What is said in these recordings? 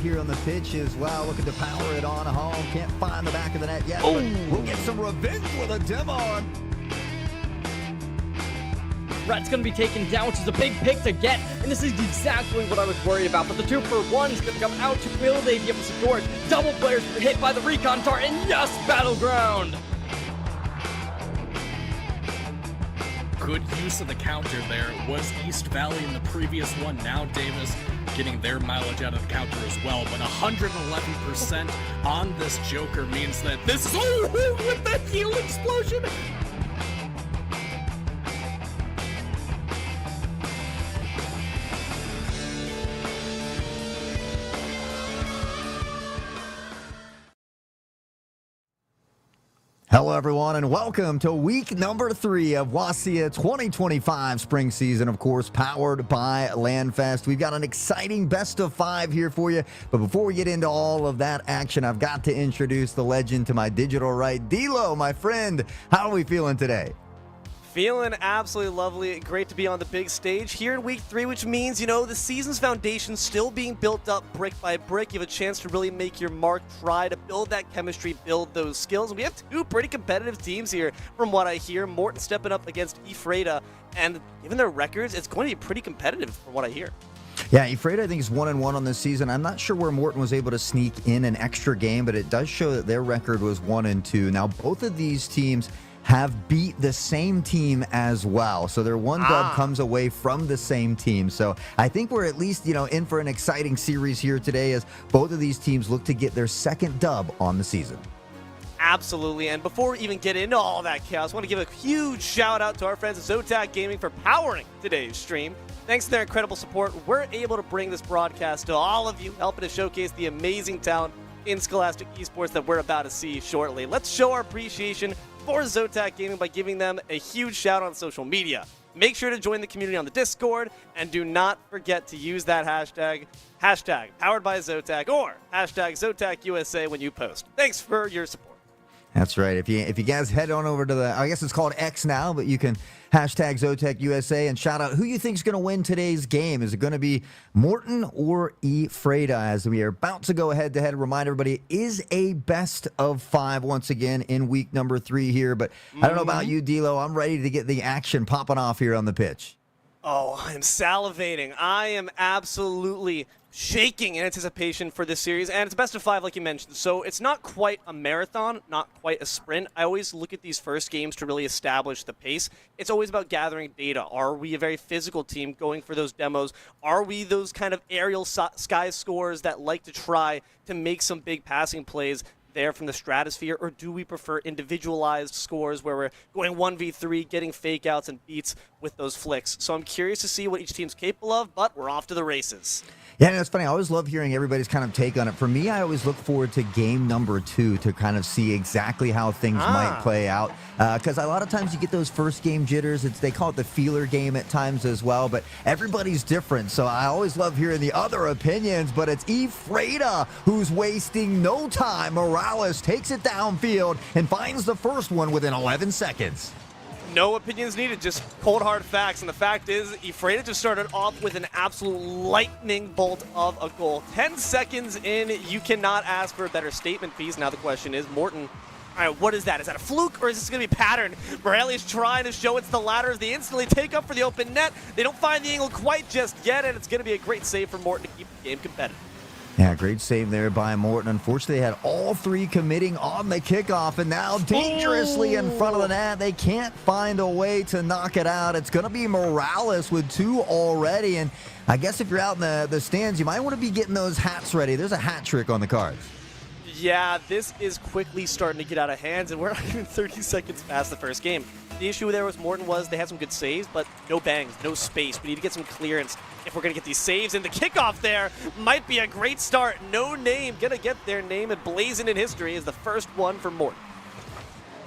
here on the pitch as well, looking to power it on home. Can't find the back of the net yet, Oh. but we'll get some revenge with a demo. Brett's going to be taken down, which is a big pick to get, and this is exactly what I was worried about. But the 2-for-1 is going to come out. Will they be able to secure it? Double players hit by the recon dart, and yes, Battleground! Good use of the counter there. Was East Valley in the previous one. Now Davis getting their mileage out of the counter as well. But 111% on this Joker means that this is... Oh, with the heal explosion! Hello, everyone, and welcome to week number 3 of WSSEA 2025 spring season, of course, powered by LandFest. We've got an exciting best of 5 here for you, but before we get into all of that action, I've got to introduce the legend to my digital right. D-Lo, my friend, how are we feeling today? Feeling absolutely lovely. Great to be on the big stage here in week 3, which means, you know, the season's foundation still being built up brick by brick. You have a chance to really make your mark, try to build that chemistry, build those skills. And we have 2 pretty competitive teams here from what I hear. Morton stepping up against Ephrata, and given their records, it's going to be pretty competitive from what I hear. Yeah, Ephrata, I think, is 1-1 on this season. I'm not sure where Morton was able to sneak in an extra game, but it does show that their record was 1-2. Now, both of these teams have beat the same team as well. So their one dub comes away from the same team. So I think we're at least, you know, in for an exciting series here today as both of these teams look to get their second dub on the season. Absolutely, and before we even get into all that chaos, I want to give a huge shout out to our friends at Zotac Gaming for powering today's stream. Thanks to their incredible support, we're able to bring this broadcast to all of you, helping to showcase the amazing talent in Scholastic Esports that we're about to see shortly. Let's show our appreciation for Zotac Gaming by giving them a huge shout on social media. Make sure to join the community on the Discord, and do not forget to use that hashtag powered by Zotac or hashtag ZotacUSA when you post. Thanks for your support. That's right. If you guys head on over to the, I guess it's called X now, but you can hashtag Zotac USA and shout out who you think is going to win today's game. Is it going to be Morton or Ephrata? As we are about to go head to head, remind everybody it is a best of 5 once again in week number 3 here. But I don't know about you, D-Lo. I'm ready to get the action popping off here on the pitch. Oh, I'm salivating. I am absolutely shaking in anticipation for this series, and it's best of 5 like you mentioned, so it's not quite a marathon, not quite a sprint. I always look at these first games to really establish the pace. It's always about gathering data. Are we a very physical team going for those demos? Are we those kind of aerial sky scorers that like to try to make some big passing plays there from the stratosphere, or do we prefer individualized scores where we're going 1v3, getting fake outs and beats with those flicks? So I'm curious to see what each team's capable of, but we're off to the races. Yeah, and it's funny. I always love hearing everybody's kind of take on it. For me, I always look forward to game number 2 to kind of see exactly how things might play out. Because a lot of times you get those first game jitters. They call it the feeler game at times as well. But everybody's different. So I always love hearing the other opinions. But it's Ephrata who's wasting no time. Morales takes it downfield and finds the first one within 11 seconds. No opinions needed, just cold hard facts. And the fact is, Ephrata just started off with an absolute lightning bolt of a goal. 10 seconds in, you cannot ask for a better statement piece. Now the question is, Morton, all right, what is that? Is that a fluke, or is this going to be patterned? Morelli's trying to show it's the latter as they instantly take up for the open net. They don't find the angle quite just yet, and it's going to be a great save for Morton to keep the game competitive. Yeah, great save there by Morton. Unfortunately, they had all 3 committing on the kickoff, and now dangerously in front of the net. They can't find a way to knock it out. It's going to be Morales with 2 already, and I guess if you're out in the stands, you might want to be getting those hats ready. There's a hat trick on the cards. Yeah, this is quickly starting to get out of hands, and we're not even 30 seconds past the first game. The issue there with Morton was they had some good saves, but no bangs, no space. We need to get some clearance if we're going to get these saves. And the kickoff there might be a great start. No name going to get their name emblazoned in history as the first one for Morton.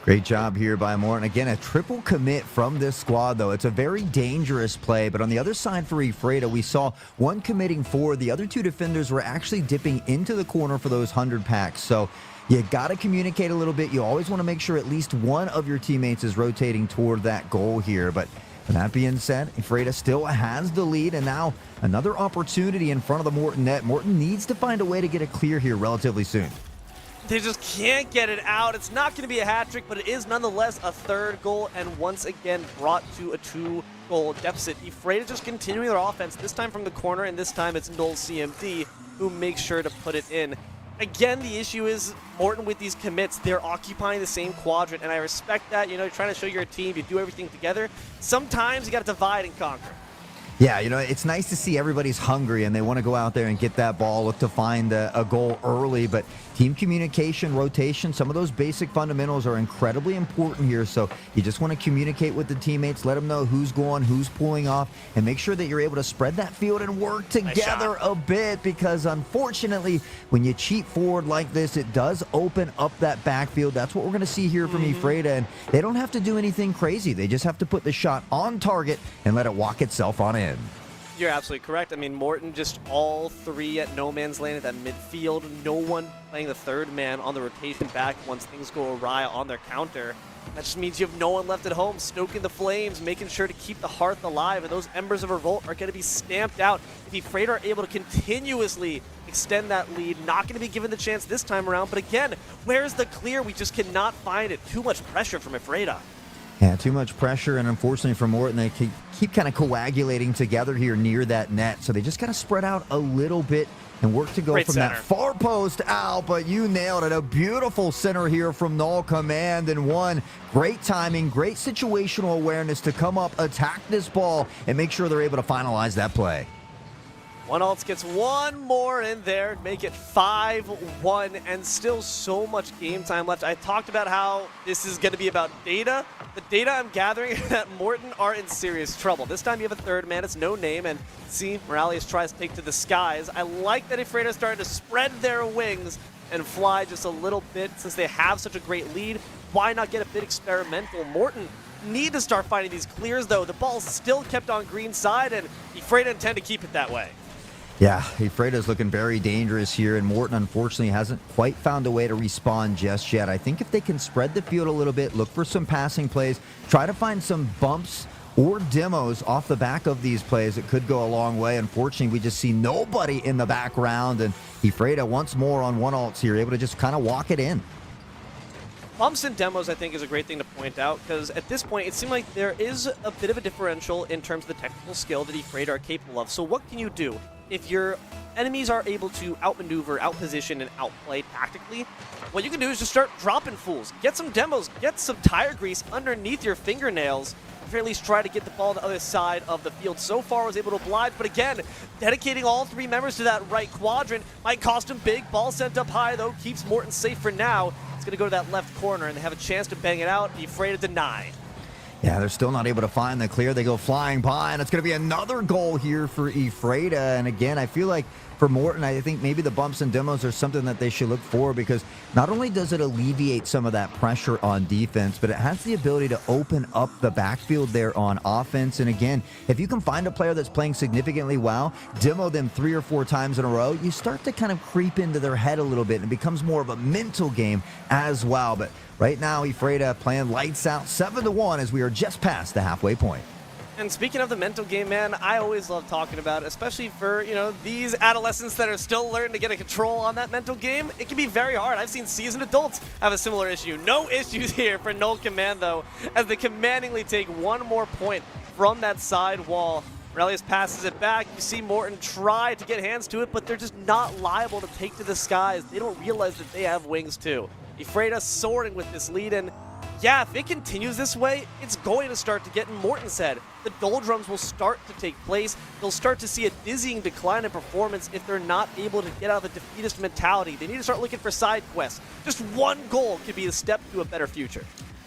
Great job here by Morton. Again, a triple commit from this squad, though. It's a very dangerous play, but on the other side for Ephrata, we saw one committing 4. The other 2 defenders were actually dipping into the corner for those 100 packs. So you got to communicate a little bit. You always want to make sure at least one of your teammates is rotating toward that goal here. But With that being said, Ephrata still has the lead, and now another opportunity in front of the Morton net. Morton needs to find a way to get a clear here relatively soon. They just can't get it out. It's not going to be a hat trick, but it is nonetheless a third goal, and once again brought to a 2-goal deficit. Ephrata just continuing their offense, this time from the corner, and this time it's Noel CMD who makes sure to put it in. Again, the issue is Morton with these commits, they're occupying the same quadrant, and I respect that. You know, you're trying to show you're a team, you do everything together. Sometimes you got to divide and conquer. Yeah, you know, it's nice to see everybody's hungry and they want to go out there and get that ball, look to find a goal early, but team communication, rotation, some of those basic fundamentals are incredibly important here, so you just want to communicate with the teammates, let them know who's going, who's pulling off, and make sure that you're able to spread that field and work together a bit, because unfortunately, when you cheat forward like this, it does open up that backfield. That's what we're going to see here from Ephrata, and they don't have to do anything crazy. They just have to put the shot on target and let it walk itself on in. You're absolutely correct. I mean, Morton just all three at no man's land at that midfield. No one playing the third man on the rotation back once things go awry on their counter. That just means you have no one left at home, stoking the flames, making sure to keep the hearth alive, and those embers of revolt are going to be stamped out if Ephrata are able to continuously extend that lead. Not going to be given the chance this time around, but again, where's the clear? We just cannot find it. Too much pressure from Ephrata. Yeah, too much pressure, and unfortunately for Morton, they keep kind of coagulating together here near that net, so they just got to spread out a little bit and work to go from that far post out, but you nailed it. A beautiful center here from Null Command, and one great timing, great situational awareness to come up, attack this ball, and make sure they're able to finalize that play. One Alts gets one more in there, make it 5-1, and still so much game time left. I talked about how this is going to be about data. The data I'm gathering is that Morton are in serious trouble. This time you have a third man, it's no name, and see, Morales tries to take to the skies. I like that Ephrata is starting to spread their wings and fly just a little bit since they have such a great lead. Why not get a bit experimental? Morton need to start finding these clears, though. The ball's still kept on green side, and Ephrata intend to keep it that way. Yeah, Ephrata is looking very dangerous here, and Morton unfortunately hasn't quite found a way to respond just yet. I think if they can spread the field a little bit, look for some passing plays, try to find some bumps or demos off the back of these plays, it could go a long way. Unfortunately, we just see nobody in the background, and Ephrata once more on one alts here, able to just kind of walk it in. Bumps and demos, I think, is a great thing to point out, because at this point, it seems like there is a bit of a differential in terms of the technical skill that Ephrata are capable of. So what can you do? If your enemies are able to outmaneuver, outposition, and outplay tactically, what you can do is just start dropping fools. Get some demos, get some tire grease underneath your fingernails, or at least try to get the ball to the other side of the field. So far, was able to oblige, but again, dedicating all three members to that right quadrant might cost him big. Ball sent up high, though, keeps Morton safe for now. It's going to go to that left corner, and they have a chance to bang it out. Ephrata deny. Yeah, they're still not able to find the clear. They go flying by, and it's going to be another goal here for Ephrata. And again, I feel like for Morton, I think maybe the bumps and demos are something that they should look for, because not only does it alleviate some of that pressure on defense, but it has the ability to open up the backfield there on offense. And again, if you can find a player that's playing significantly well, demo them 3 or 4 times in a row, you start to kind of creep into their head a little bit, and it becomes more of a mental game as well. But right now, Ephrata playing lights out 7-1 as we are just past the halfway point. And speaking of the mental game, man, I always love talking about it, especially for, you know, these adolescents that are still learning to get a control on that mental game. It can be very hard. I've seen seasoned adults have a similar issue. No issues here for Null Command, though, as they commandingly take one more point from that side wall. Morales passes it back. You see Morton try to get hands to it, but they're just not liable to take to the skies. They don't realize that they have wings, too. Ephrata soaring with this lead, and yeah, if it continues this way, it's going to start to get in Morton's head. The doldrums will start to take place. They'll start to see a dizzying decline in performance if they're not able to get out of the defeatist mentality. They need to start looking for side quests. Just one goal could be the step to a better future.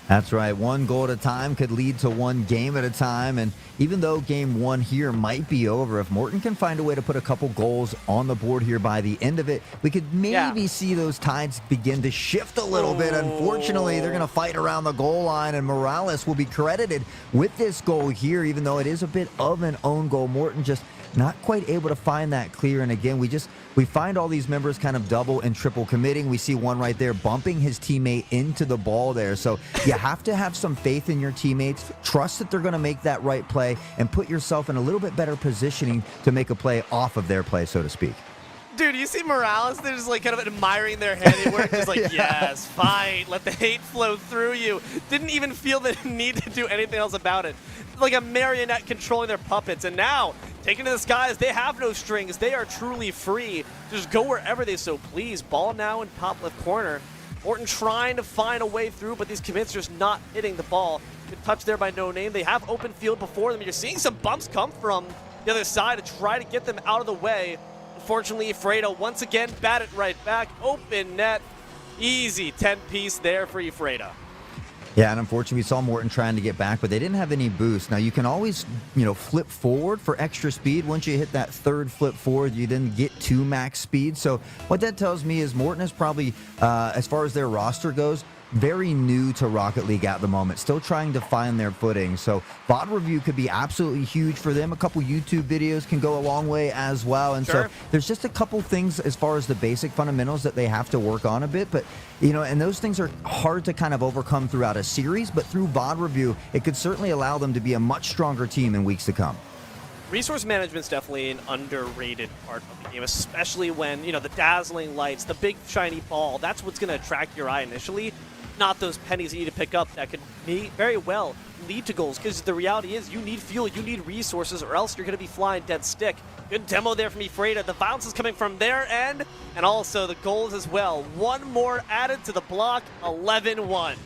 That's right. One goal at a time could lead to one game at a time. And even though game one here might be over, if Morton can find a way to put a couple goals on the board here by the end of it, we could maybe see those tides begin to shift a little bit. Unfortunately, they're going to fight around the goal line, and Morales will be credited with this goal here, even though it is a bit of an own goal. Morton just not quite able to find that clear. And again, we find all these members kind of double and triple committing. We see one right there bumping his teammate into the ball there. So you have to have some faith in your teammates, trust that they're going to make that right play, and put yourself in a little bit better positioning to make a play off of their play, so to speak. Dude, you see Morales? They're just like kind of admiring their handiwork. Just like, yes, fight. Let the hate flow through you. Didn't even feel the need to do anything else about it. Like a marionette controlling their puppets. And now, taken to the skies, they have no strings. They are truly free. Just go wherever they so please. Ball now in top left corner. Morton trying to find a way through, but these commits just not hitting the ball. Good touch there by No Name. They have open field before them. You're seeing some bumps come from the other side to try to get them out of the way. Unfortunately, Ephrata once again batted right back. Open net. Easy 10-piece there for Ephrata. Yeah, and unfortunately, we saw Morton trying to get back, but they didn't have any boost. Now, you can always, flip forward for extra speed. Once you hit that third flip forward, you then get to max speed. So what that tells me is Morton is probably, as far as their roster goes, very new to Rocket League at the moment, still trying to find their footing. So VOD review could be absolutely huge for them. A couple YouTube videos can go a long way as well. And Sure. so there's just a couple things as far as the basic fundamentals that they have to work on a bit. But, and those things are hard to kind of overcome throughout a series. But through VOD review, it could certainly allow them to be a much stronger team in weeks to come. Resource management's definitely an underrated part of the game, especially when, the dazzling lights, the big shiny ball, that's what's going to attract your eye initially. Not those pennies you need to pick up that could very well lead to goals, because the reality is you need fuel, you need resources, or else you're going to be flying dead stick. Good demo there from Ephrata. The bounce is coming from their end, and also the goals as well. One more added to the block, 11-1.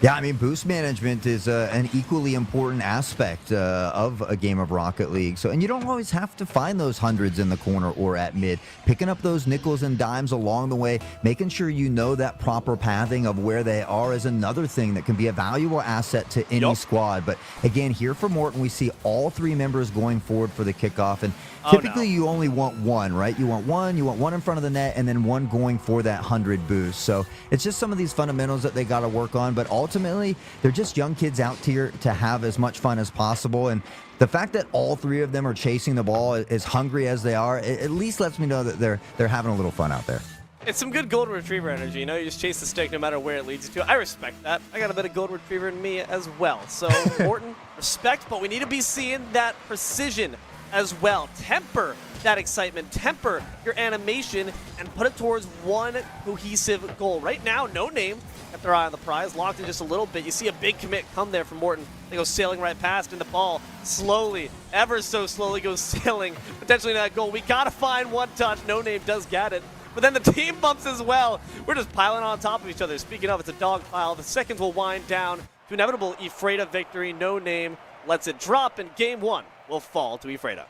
Yeah, I mean, boost management is an equally important aspect of a game of Rocket League. And you don't always have to find those hundreds in the corner or at mid. Picking up those nickels and dimes along the way, making sure you know that proper pathing of where they are is another thing that can be a valuable asset to any squad. But again, here for Morton, we see all three members going forward for the kickoff. And typically you only want one, right? You want one in front of the net, and then one going for that 100 boost. So it's just some of these fundamentals that they got to work on. But ultimately, they're just young kids out here to have as much fun as possible. And the fact that all three of them are chasing the ball as hungry as they are, it at least lets me know that they're having a little fun out there. It's some good golden retriever energy. You just chase the stick no matter where it leads you to. I respect that. I got a bit of golden retriever in me as well. So, Morton, respect, but we need to be seeing that precision as well. Temper that excitement, temper your animation, and put it towards one cohesive goal. Right now, No Name got their eye on the prize, locked in just a little bit. You see a big commit come there from Morton. They go sailing right past, and the ball slowly, ever so slowly goes sailing, potentially that goal. We gotta find one touch. No Name does get it. But then the team bumps as well. We're just piling on top of each other. Speaking of, it's a dog pile. The seconds will wind down to inevitable Ephrata victory. No Name lets it drop, and game one will fall to Ephrata.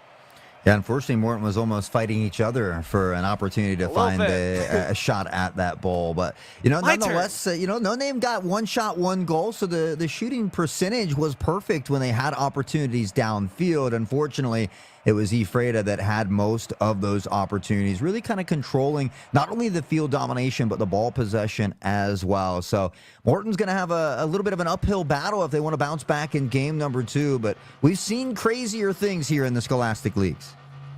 Yeah, unfortunately, Morton was almost fighting each other for an opportunity to find a shot at that ball. But, nonetheless, No Name got one shot, one goal. So the shooting percentage was perfect when they had opportunities downfield. Unfortunately, it was Ephrata that had most of those opportunities, really kind of controlling not only the field domination, but the ball possession as well. So Morton's going to have a little bit of an uphill battle if they want to bounce back in game number 2. But we've seen crazier things here in the Scholastic Leagues.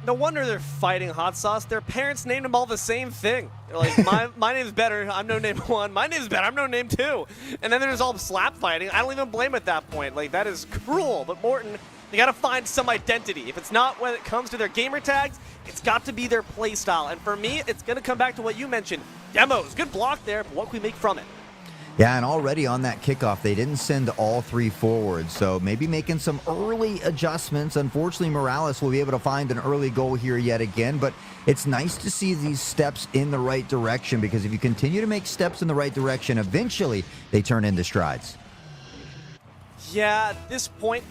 No wonder they're fighting hot sauce. Their parents named them all the same thing. They're like, my name's better, I'm No Name 1. My name's better, I'm No Name 2. And then there's all slap fighting. I don't even blame at that point. That is cruel. But Morton, they got to find some identity. If it's not when it comes to their gamer tags, it's got to be their play style. And for me, it's going to come back to what you mentioned. Demos, good block there, but what can we make from it? Yeah, and already on that kickoff, they didn't send all three forward, so maybe making some early adjustments. Unfortunately, Morales will be able to find an early goal here yet again, but it's nice to see these steps in the right direction, because if you continue to make steps in the right direction, eventually they turn into strides. Yeah, at this point,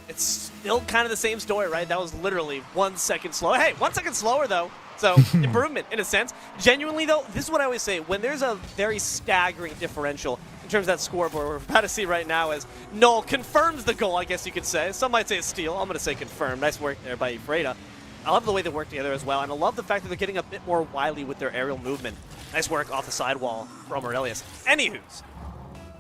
it's still kind of the same story, right? That was literally 1 second slower. Hey, 1 second slower, though. So, improvement, in a sense. Genuinely, though, this is what I always say. When there's a very staggering differential in terms of that scoreboard we're about to see right now, as Null confirms the goal, I guess you could say. Some might say a steal. I'm going to say confirmed. Nice work there by Ephrata. I love the way they work together as well, and I love the fact that they're getting a bit more wily with their aerial movement. Nice work off the sidewall from Aurelius. Anywho's,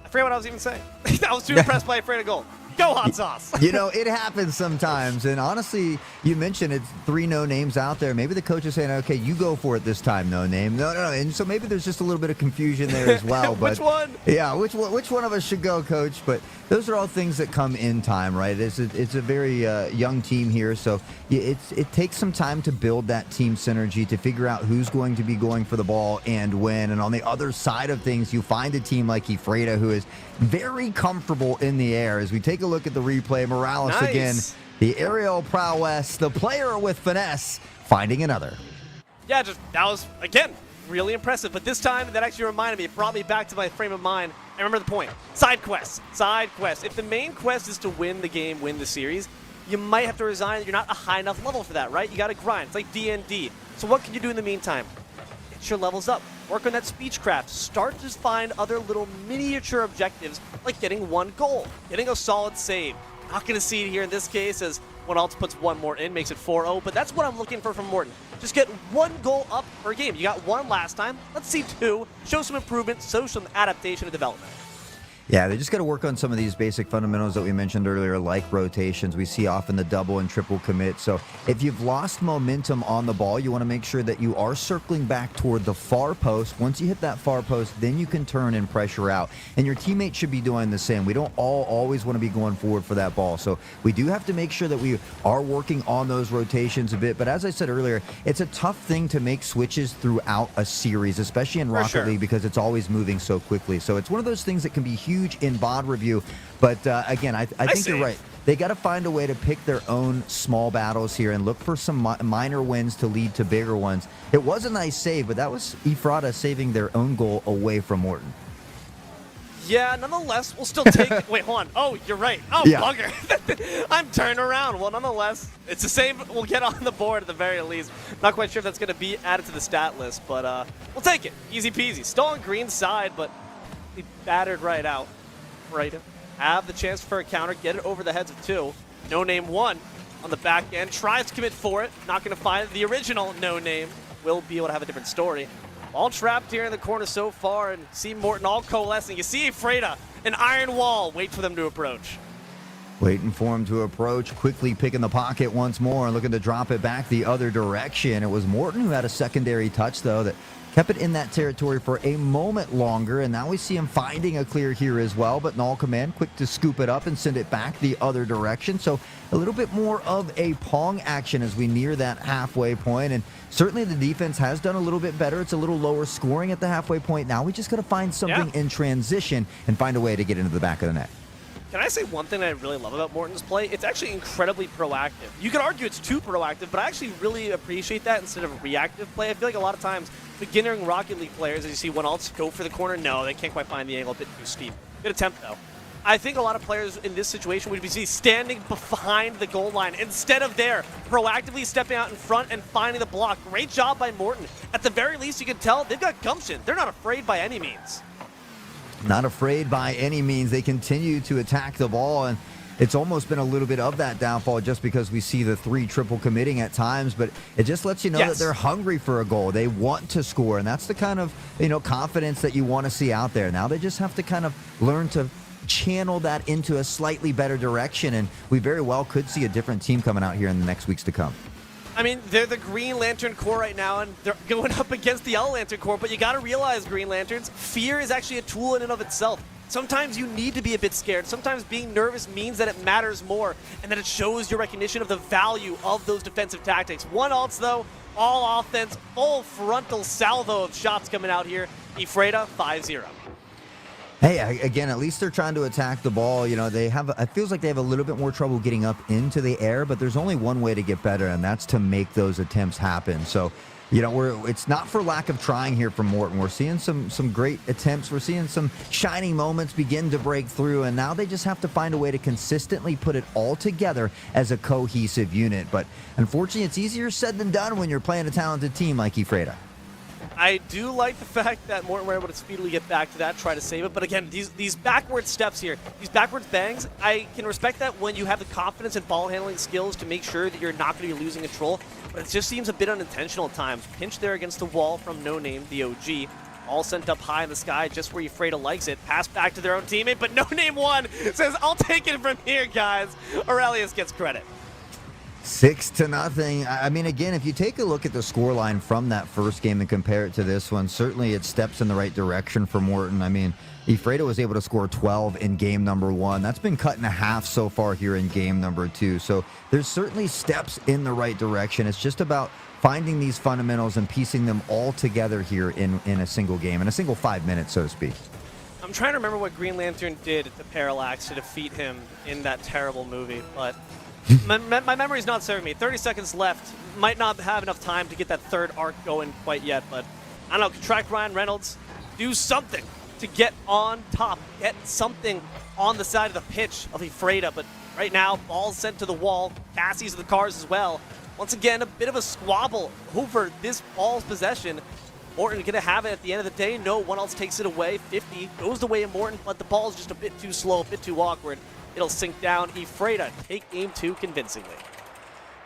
I forget what I was even saying. I was too impressed by Ephrata goal. Go hot sauce. You know, it happens sometimes, and honestly, you mentioned it's 3 no names out there. Maybe the coach is saying, okay, you go for it this time, no name. No, and so maybe there's just a little bit of confusion there as well. But Which one? Yeah, which one of us should go, coach? But those are all things that come in time, right? It's a very young team here, so it takes some time to build that team synergy, to figure out who's going to be going for the ball and when. And on the other side of things, you find a team like Ephrata who is very comfortable in the air. As we take a look at the replay, Morales Nice. again, the aerial prowess, the player with finesse, finding another. Yeah, that was, again, really impressive. But this time, that actually reminded me, it brought me back to my frame of mind. I remember the point. Side quests. If the main quest is to win the game, win the series, you might have to resign. You're not a high enough level for that, right? You got to grind. It's like D&D. So what can you do in the meantime? Get your levels up. Work on that speechcraft. Start to find other little miniature objectives, like getting 1 goal, getting a solid save. Not going to see it here in this case, as one else puts 1 more in, makes it 4-0, but that's what I'm looking for from Morton. Just get 1 goal up per game. You got 1 last time. Let's see 2. Show some improvement, show some adaptation and development. Yeah, they just got to work on some of these basic fundamentals that we mentioned earlier, like rotations. We see often the double and triple commit. So if you've lost momentum on the ball, you want to make sure that you are circling back toward the far post. Once you hit that far post, then you can turn and pressure out. And your teammates should be doing the same. We don't always want to be going forward for that ball. So we do have to make sure that we are working on those rotations a bit. But as I said earlier, it's a tough thing to make switches throughout a series, especially in Rocket League, because it's always moving so quickly. So it's one of those things that can be huge in VOD review, but again, I think you're right. They got to find a way to pick their own small battles here and look for some minor wins to lead to bigger ones. It was a nice save, but that was Ephrata saving their own goal away from Morton. Yeah, nonetheless, we'll still take it. Wait, hold on. Oh, you're right. Oh, Yeah. bugger. I'm turning around. Well, nonetheless, it's the same. We'll get on the board at the very least. Not quite sure if that's going to be added to the stat list, but we'll take it. Easy peasy. Still on green side, but he battered right out. Right. Have the chance for a counter. Get it over the heads of 2. No name 1 on the back end. Tries to commit for it. Not going to find it. The original no name will be able to have a different story. All trapped here in the corner so far, and see Morton all coalescing. You see Ephrata, an iron wall. Wait for them to approach. Waiting for him to approach, quickly picking the pocket once more and looking to drop it back the other direction. It was Morton who had a secondary touch, though, that kept it in that territory for a moment longer, and now we see him finding a clear here as well, but Null Command quick to scoop it up and send it back the other direction. So a little bit more of a Pong action as we near that halfway point, and certainly the defense has done a little bit better. It's a little lower scoring at the halfway point. Now we just got to find something in transition and find a way to get into the back of the net. Can I say one thing that I really love about Morton's play? It's actually incredibly proactive. You could argue it's too proactive, but I actually really appreciate that instead of reactive play. I feel like a lot of times, beginner Rocket League players, as you see one alts go for the corner, no, they can't quite find the angle, a bit too steep. Good attempt, though. I think a lot of players in this situation would be standing behind the goal line instead of there, proactively stepping out in front and finding the block. Great job by Morton. At the very least, you can tell they've got gumption. They're not afraid by any means. Not afraid by any means. They continue to attack the ball, and it's almost been a little bit of that downfall just because we see the 3 triple committing at times, but it just lets you know that they're hungry for a goal. They want to score, and that's the kind of, confidence that you want to see out there. Now they just have to kind of learn to channel that into a slightly better direction, and we very well could see a different team coming out here in the next weeks to come. I mean, they're the Green Lantern Corps right now, and they're going up against the Yellow Lantern Corps, but you got to realize, Green Lanterns, fear is actually a tool in and of itself. Sometimes you need to be a bit scared. Sometimes being nervous means that it matters more, and that it shows your recognition of the value of those defensive tactics. 1 alts, though, all offense, full frontal salvo of shots coming out here. Ephrata, 5-0. Hey, again, at least they're trying to attack the ball. It feels like they have a little bit more trouble getting up into the air, but there's only one way to get better, and that's to make those attempts happen. So, it's not for lack of trying here from Morton. We're seeing some great attempts. We're seeing some shining moments begin to break through, and now they just have to find a way to consistently put it all together as a cohesive unit. But unfortunately, it's easier said than done when you're playing a talented team like Ephrata. I do like the fact that Morton were able to speedily get back to that, try to save it. But again, these backward steps here, these backwards bangs, I can respect that when you have the confidence and ball handling skills to make sure that you're not going to be losing control. But it just seems a bit unintentional at times. Pinch there against the wall from No Name, the OG. All sent up high in the sky, just where Ephrata likes it. Pass back to their own teammate, but No Name One says, I'll take it from here, guys. Aurelius gets credit. 6-0. I mean, again, if you take a look at the scoreline from that first game and compare it to this one, certainly it steps in the right direction for Morton. I mean, Ephrata was able to score 12 in game number 1. That's been cut in half so far here in game number 2. So there's certainly steps in the right direction. It's just about finding these fundamentals and piecing them all together here in a single game, in a single 5 minutes, so to speak. I'm trying to remember what Green Lantern did to Parallax to defeat him in that terrible movie, but my memory's not serving me. 30 seconds left. Might not have enough time to get that third arc going quite yet, but I don't know, contract Ryan Reynolds, do something to get on top, get something on the side of the pitch of Ephrata, but right now, ball's sent to the wall, Cassie's in the cars as well. Once again, a bit of a squabble over this ball's possession. Morton gonna have it at the end of the day. No one else takes it away. 50 goes the way of Morton, but the ball's just a bit too slow, a bit too awkward. It'll sink down. Ephrata take game 2 convincingly.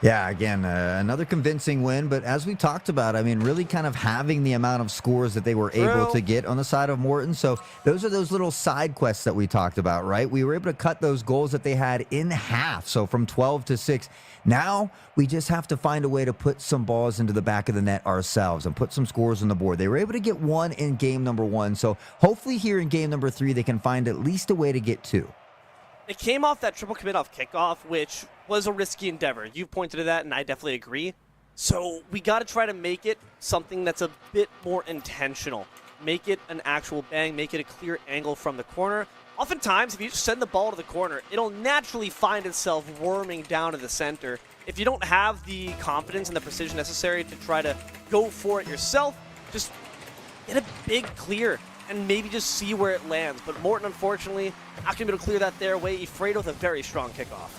Yeah, again, another convincing win, but as we talked about, I mean, really kind of having the amount of scores that they were able to get on the side of Morton. So those are those little side quests that we talked about, right? We were able to cut those goals that they had in half, so from 12 to 6. Now we just have to find a way to put some balls into the back of the net ourselves and put some scores on the board. They were able to get 1 in game number 1, so hopefully here in game number 3 they can find at least a way to get 2. It came off that triple commit off kickoff, which was a risky endeavor. You've pointed to that, and I definitely agree. So we got to try to make it something that's a bit more intentional. Make it an actual bang, make it a clear angle from the corner. Oftentimes, if you just send the ball to the corner, it'll naturally find itself worming down to the center. If you don't have the confidence and the precision necessary to try to go for it yourself, just get a big clear and maybe just see where it lands. But Morton, unfortunately, not going to be able to clear that their way. Ephrata with a very strong kickoff.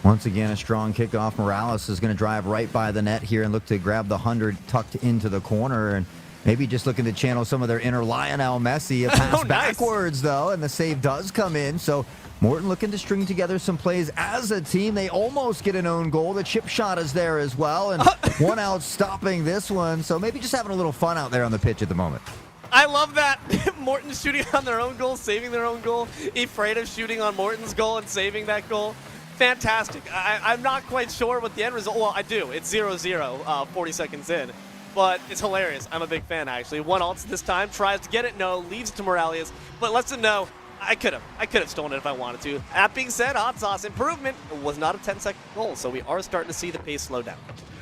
Once again, a strong kickoff. Morales is going to drive right by the net here and look to grab the 100 tucked into the corner, and maybe just looking to channel some of their inner Lionel Messi. A pass backwards, though, and the save does come in. So Morton looking to string together some plays as a team. They almost get an own goal. The chip shot is there as well, and one out stopping this one. So maybe just having a little fun out there on the pitch at the moment. I love that. Morton shooting on their own goal, saving their own goal. Ephrata shooting on Morton's goal and saving that goal. Fantastic. I'm not quite sure what the end result. Well, I do. It's 0-0, 40 seconds in. But it's hilarious. I'm a big fan, actually. One ults this time, tries to get it, no, leaves it to Morales, but lets him know, I could have stolen it if I wanted to. That being said, hot sauce improvement. It was not a 10-second goal, so we are starting to see the pace slow down.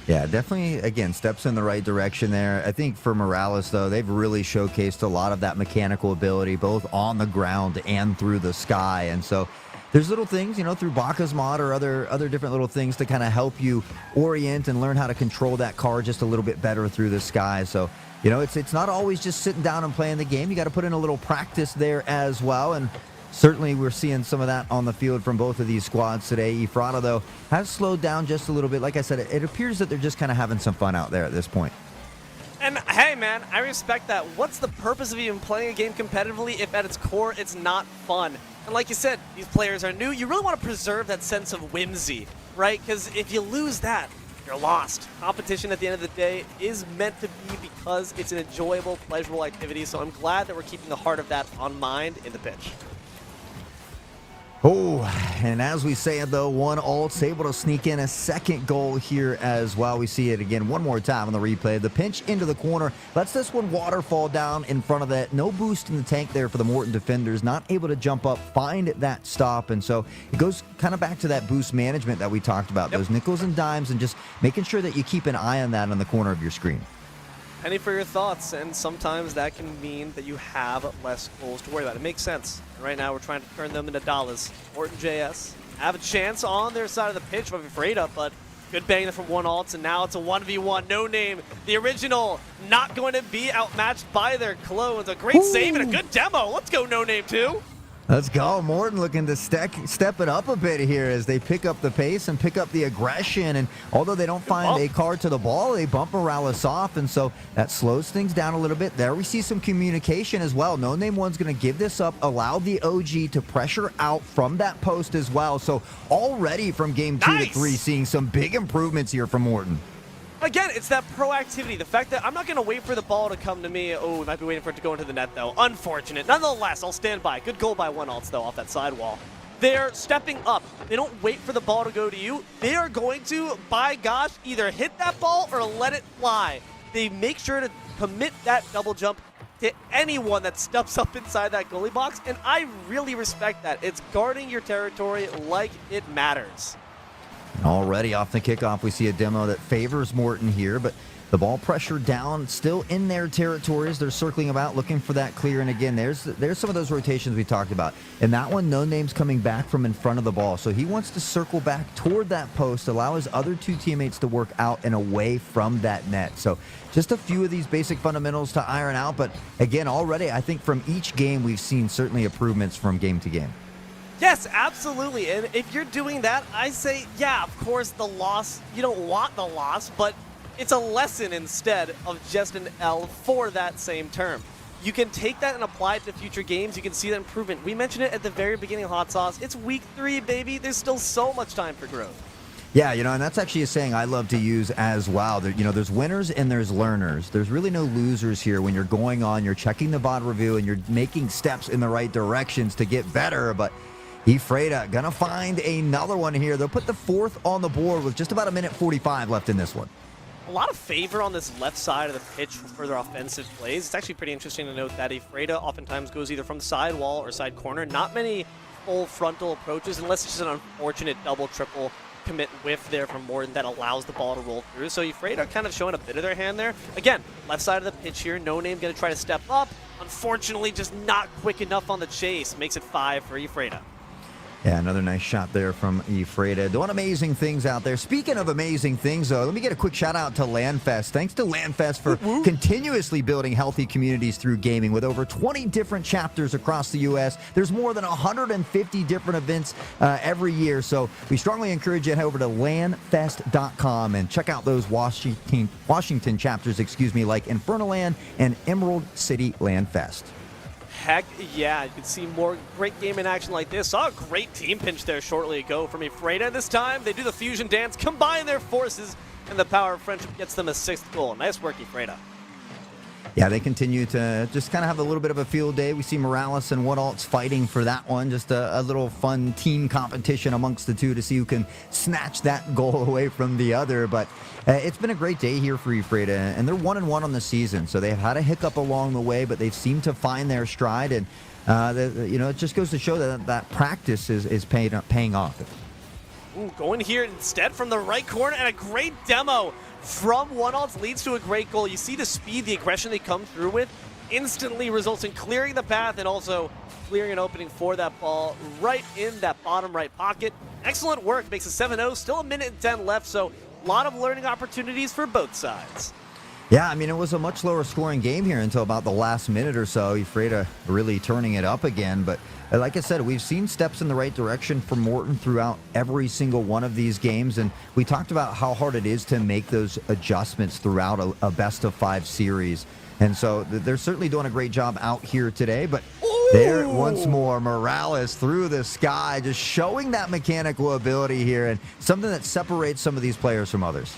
Yeah, definitely, again, steps in the right direction there. I think for Morales, though, they've really showcased a lot of that mechanical ability, both on the ground and through the sky. And so there's little things, you know, through Baka's mod or other different little things to kind of help you orient and learn how to control that car just a little bit better through the sky. So, you know, it's not always just sitting down and playing the game. You got to put in a little practice there as well. And certainly we're seeing some of that on the field from both of these squads today. Ephrata, though, has slowed down just a little bit. Like I said, it appears that they're just kind of having some fun out there at this point. And hey, man, I respect that. What's the purpose of even playing a game competitively if at its core it's not fun? And like you said, these players are new. You really want to preserve that sense of whimsy, right? Because if you lose that, you're lost. Competition at the end of the day is meant to be because it's an enjoyable, pleasurable activity. So I'm glad that we're keeping the heart of that on mind in the pitch. Oh, and as we say it, though, one ult's able to sneak in a second goal here as well. We see it again one more time on the replay. The pinch into the corner lets this one waterfall down in front of that. No boost in the tank there for the Morton defenders. Not able to jump up, find that stop. And so it goes kind of back to that boost management that we talked about. Yep. Those nickels and dimes and just making sure that you keep an eye on that on the corner of your screen. Penny for your thoughts, and sometimes that can mean that you have less goals to worry about. It makes sense. And right now we're trying to turn them into dollars. Morton JS have a chance on their side of the pitch of Ephrata, but good bang from one ult, and now it's a 1v1. No Name, the original, not going to be outmatched by their clones. A great save and a good demo. Let's go No Name too. Let's go. Morton looking to step it up a bit here as they pick up the pace and pick up the aggression. And although they don't find a card to the ball, they bump Morales off. And so that slows things down a little bit. There we see some communication as well. No Name One's going to give this up, allow the OG to pressure out from that post as well. So already from game 2 to 3, seeing some big improvements here from Morton. Again, it's that proactivity. The fact that I'm not going to wait for the ball to come to me. Oh, we might be waiting for it to go into the net, though. Unfortunate. Nonetheless, I'll stand by. Good goal by one alts, though, off that sidewall. They're stepping up. They don't wait for the ball to go to you. They are going to, by gosh, either hit that ball or let it fly. They make sure to commit that double jump to anyone that steps up inside that goalie box, and I really respect that. It's guarding your territory like it matters. Already off the kickoff, we see a demo that favors Morton here, but the ball pressure down, still in their territories. They're circling about, looking for that clear. And again, there's some of those rotations we talked about. And that one, No Name's coming back from in front of the ball. So he wants to circle back toward that post, allow his other two teammates to work out and away from that net. So just a few of these basic fundamentals to iron out. But again, already, I think from each game, we've seen certainly improvements from game to game. Yes, absolutely. And if you're doing that, I say, yeah, of course, the loss, you don't want the loss, but it's a lesson instead of just an L for that same term. You can take that and apply it to future games. You can see that improvement. We mentioned it at the very beginning of Hot Sauce. It's week 3, baby. There's still so much time for growth. Yeah, and that's actually a saying I love to use as well. There's winners and there's learners. There's really no losers here when you're going on, you're checking the VOD review, and you're making steps in the right directions to get better. But Ephrata gonna find another one here. They'll put the 4th on the board with just about 1:45 left in this one. A lot of favor on this left side of the pitch for further offensive plays. It's actually pretty interesting to note that Ephrata oftentimes goes either from the side wall or side corner. Not many full frontal approaches unless it's just an unfortunate double, triple commit whiff there from Morton that allows the ball to roll through. So Ephrata kind of showing a bit of their hand there. Again, left side of the pitch here. No Name going to try to step up. Unfortunately, just not quick enough on the chase. Makes it 5 for Ephrata. Yeah, another nice shot there from Ephrata. Doing amazing things out there. Speaking of amazing things, though, let me get a quick shout out to LANFest. Thanks to LANFest for continuously building healthy communities through gaming. With over 20 different chapters across the U.S., there's more than 150 different events every year. So we strongly encourage you to head over to lanfest.com and check out those Washington chapters, like Infernoland and Emerald City LANFest. Heck yeah, you can see more great game in action like this. Saw a great team pinch there shortly ago from Ephrata. This time, they do the fusion dance, combine their forces, and the power of friendship gets them a 6th goal. Nice work, Ephrata. Yeah, they continue to just kind of have a little bit of a field day. We see Morales and What Alt's fighting for that one. Just a little fun team competition amongst the two to see who can snatch that goal away from the other. But it's been a great day here for Ephrata, and they're 1-1 on the season. So they've had a hiccup along the way, but they've seemed to find their stride. And, it just goes to show that practice is paying off. Ooh, going here instead from the right corner, and a great demo from One Alts leads to a great goal. You see the speed, the aggression they come through with instantly results in clearing the path and also clearing an opening for that ball right in that bottom right pocket. Excellent work, makes it 7-0, still 1:10 left, so a lot of learning opportunities for both sides. Yeah, it was a much lower scoring game here until about the last minute or so. Ephrata really turning it up again. But like I said, we've seen steps in the right direction from Morton throughout every single one of these games. And we talked about how hard it is to make those adjustments throughout a best-of-5 series. And so they're certainly doing a great job out here today. But there, once more, Morales through the sky, just showing that mechanical ability here and something that separates some of these players from others.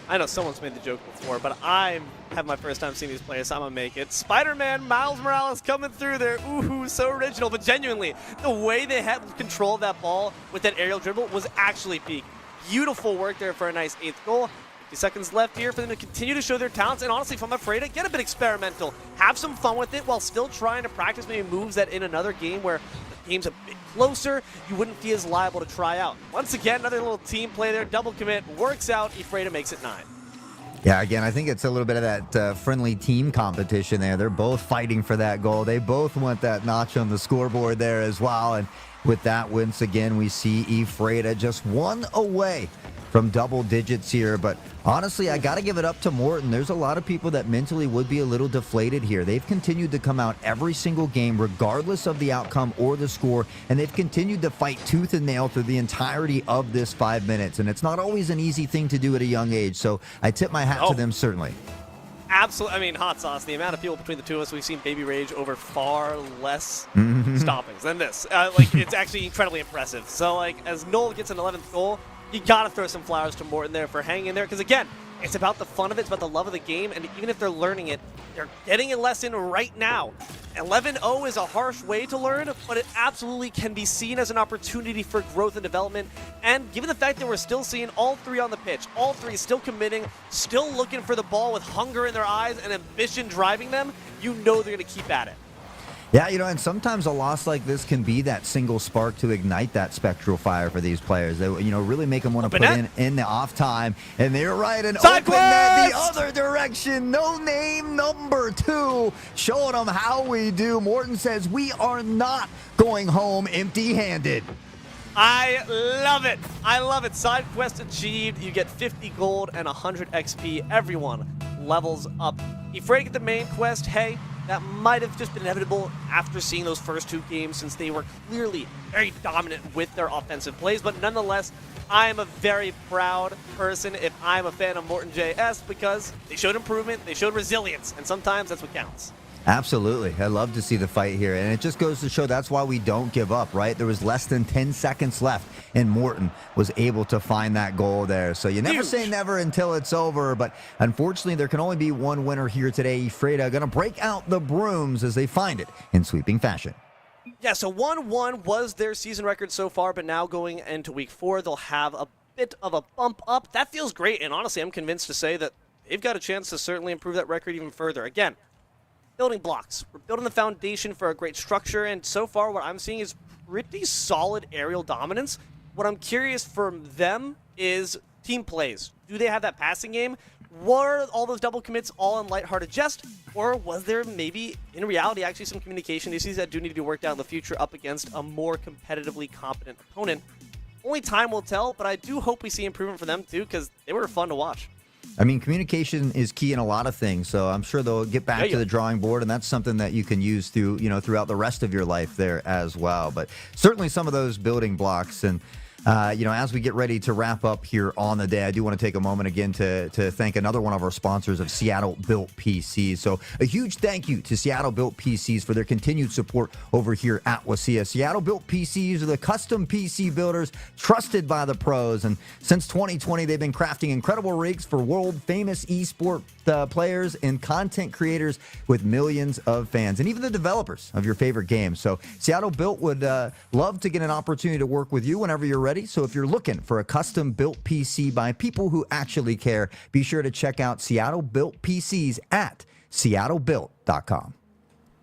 I know someone's made the joke before, but I have my first time seeing these players, so I'm going to make it. Spider-Man, Miles Morales coming through there. Ooh, so original, but genuinely, the way they had control of that ball with that aerial dribble was actually peak. Beautiful work there for a nice 8th goal. 50 seconds left here for them to continue to show their talents, and honestly, if I'm afraid to get a bit experimental, have some fun with it while still trying to practice maybe moves that in another game where the game's a bit closer, you wouldn't be as liable to try out. Once again, another little team play there, double commit, works out, Ephrata makes it 9. Yeah, again, I think it's a little bit of that friendly team competition there. They're both fighting for that goal. They both want that notch on the scoreboard there as well. And with that, once again, we see Ephrata just 1 away from double digits here. But honestly, I got to give it up to Morton. There's a lot of people that mentally would be a little deflated here. They've continued to come out every single game, regardless of the outcome or the score, and they've continued to fight tooth and nail through the entirety of this 5 minutes. And it's not always an easy thing to do at a young age, so I tip my hat to them, certainly. Absolutely. Hot sauce. The amount of people between the two of us, we've seen Baby Rage over far less stoppings than this. It's actually incredibly impressive. So, as Noel gets an 11th goal, you got to throw some flowers to Morton there for hanging in there. Because, again, It's about the fun of it. It's about the love of the game. And even if they're learning it, they're getting a lesson right now. 11-0 is a harsh way to learn, but it absolutely can be seen as an opportunity for growth and development. And given the fact that we're still seeing all three on the pitch, all three still committing, still looking for the ball with hunger in their eyes and ambition driving them, you know they're going to keep at it. Yeah, and sometimes a loss like this can be that single spark to ignite that spectral fire for these players. They, really make them want to put in the off time. And they're right, and Side open that the quest! other direction. No name number 2, showing them how we do. Morton says we are not going home empty-handed. I love it. I love it. Side quest achieved. You get 50 gold and 100 XP. Everyone levels up. Ephrata get the main quest. Hey, that might have just been inevitable after seeing those first 2 games since they were clearly very dominant with their offensive plays. But nonetheless, I am a very proud person if I'm a fan of Morton JS because they showed improvement, they showed resilience, and sometimes that's what counts. Absolutely. I love to see the fight here. And it just goes to show that's why we don't give up, right? There was less than 10 seconds left, and Morton was able to find that goal there. So you never say never until it's over. But unfortunately, there can only be one winner here today. Ephrata going to break out the brooms as they find it in sweeping fashion. Yeah, so 1-1 was their season record so far, but now going into week 4, they'll have a bit of a bump up. That feels great, and honestly, I'm convinced to say that they've got a chance to certainly improve that record even further. Again, building blocks. We're building the foundation for a great structure, and so far what I'm seeing is pretty solid aerial dominance. What I'm curious from them is team plays. Do they have that passing game? Were all those double commits all in lighthearted jest, or was there maybe, in reality, actually some communication issues that do need to be worked out in the future up against a more competitively competent opponent? Only time will tell, but I do hope we see improvement for them too, because they were fun to watch. I mean, communication is key in a lot of things, so I'm sure they'll get back to the drawing board, and that's something that you can use throughout the rest of your life there as well. But certainly some of those building blocks, and as we get ready to wrap up here on the day, I do want to take a moment again to thank another one of our sponsors of Seattle Built PCs. So a huge thank you to Seattle Built PCs for their continued support over here at WSSEA. Seattle Built PCs are the custom PC builders trusted by the pros, and since 2020, they've been crafting incredible rigs for world-famous esport players and content creators with millions of fans, and even the developers of your favorite games. So Seattle Built would love to get an opportunity to work with you whenever you're ready. So if you're looking for a custom-built PC by people who actually care, be sure to check out Seattle Built PCs at seattlebuilt.com.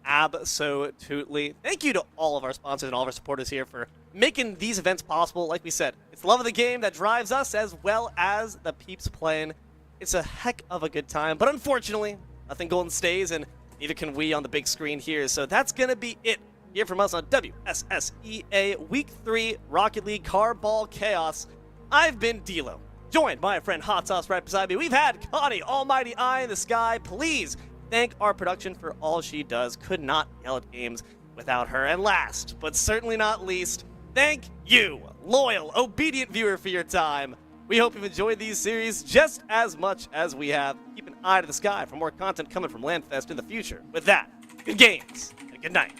Absolutely. Thank you to all of our sponsors and all of our supporters here for making these events possible. Like we said, it's the love of the game that drives us as well as the peeps playing. It's a heck of a good time, but unfortunately, nothing golden stays, and neither can we on the big screen here. So that's going to be it here from us on WSSEA Week 3 Rocket League Carball Chaos. I've been D'Lo, joined by my friend Hot Sauce right beside me. We've had Connie, Almighty Eye in the Sky. Please thank our production for all she does. Could not yell at games without her. And last, but certainly not least, thank you, loyal, obedient viewer, for your time. We hope you've enjoyed these series just as much as we have. Keep an eye to the sky for more content coming from Landfest in the future. With that, good games and good night.